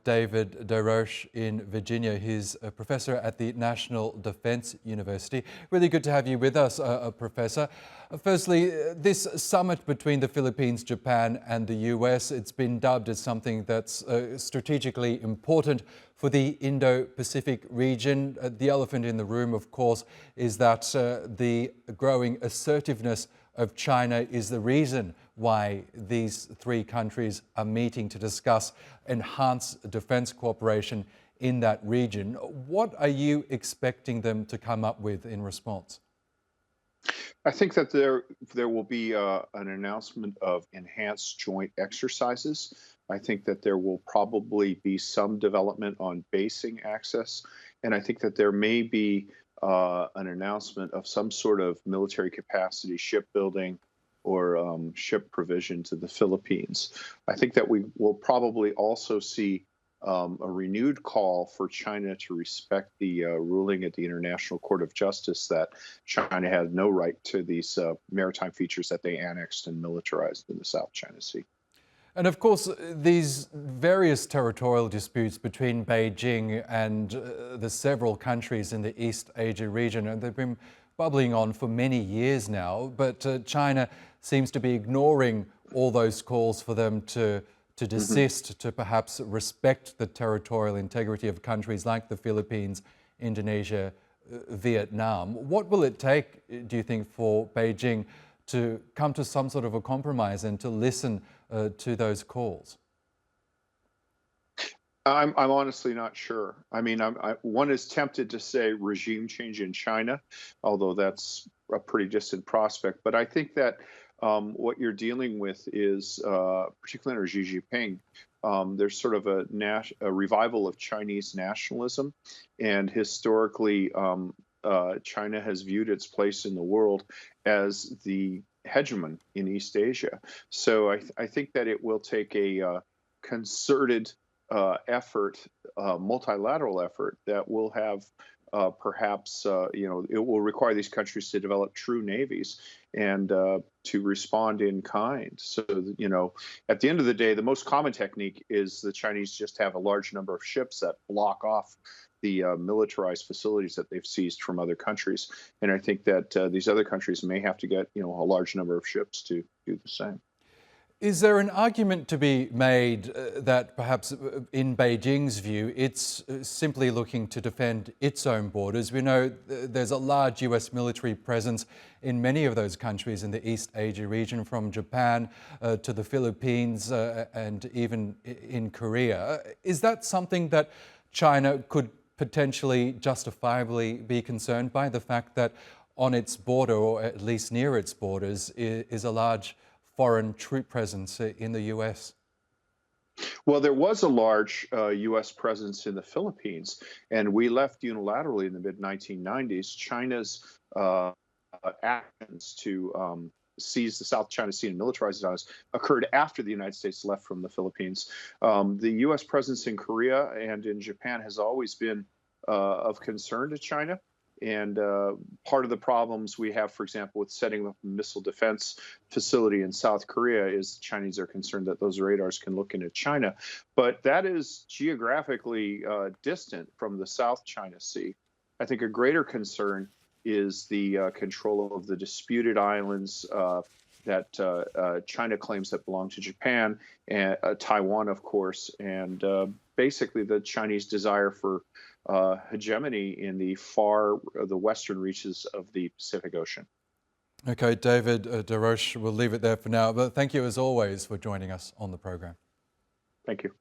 David Des Roches in Virginia. He's a professor at the National Defense University. Really good to have you with us, Professor. Firstly, this summit between the Philippines, Japan and the US, it's been dubbed as something that's strategically important for the Indo-Pacific region. The elephant in the room, of course, is that the growing assertiveness of China is the reason why these three countries are meeting to discuss enhanced defense cooperation in that region. What are you expecting them to come up with in response? I think that there will be an announcement of enhanced joint exercises. I think that there will probably be some development on basing access, and I think that there may be an announcement of some sort of military capacity shipbuilding or ship provision to the Philippines. I think that we will probably also see a renewed call for China to respect the ruling at the International Court of Justice that China has no right to these maritime features that they annexed and militarized in the South China Sea. And of course, these various territorial disputes between Beijing and the several countries in the East Asia region, and they've been bubbling on for many years now, but China seems to be ignoring all those calls for them to desist, to perhaps respect the territorial integrity of countries like the Philippines, Indonesia, Vietnam. What will it take, do you think, for Beijing to come to some sort of a compromise and to listen to those calls? I'm honestly not sure. I mean, one is tempted to say regime change in China, although that's a pretty distant prospect. But I think that what you're dealing with is, particularly under Xi Jinping, there's sort of a revival of Chinese nationalism, and historically, China has viewed its place in the world as the hegemon in East Asia. So I think that it will take a concerted effort, multilateral effort that will have perhaps, it will require these countries to develop true navies and to respond in kind. So, at the end of the day, the most common technique is the Chinese just have a large number of ships that block off the militarized facilities that they've seized from other countries. And I think that these other countries may have to get, a large number of ships to do the same. Is there an argument to be made that perhaps in Beijing's view, it's simply looking to defend its own borders? We know there's a large US military presence in many of those countries in the East Asia region, from Japan to the Philippines and even in Korea. Is that something that China could potentially justifiably be concerned by, the fact that on its border, or at least near its borders, is a large foreign troop presence in the US? Well, there was a large U.S. presence in the Philippines, and we left unilaterally in the mid-1990s. China's actions to seize the South China Sea and militarize it on us occurred after the United States left from the Philippines. The U.S. presence in Korea and in Japan has always been of concern to China. And part of the problems we have, for example, with setting up a missile defense facility in South Korea is the Chinese are concerned that those radars can look into China. But that is geographically distant from the South China Sea. I think a greater concern is the control of the disputed islands that China claims that belong to Japan, and Taiwan, of course, and basically the Chinese desire for hegemony in the western reaches of the Pacific Ocean. Okay, David Des Roches, we'll leave it there for now. But thank you, as always, for joining us on the program. Thank you.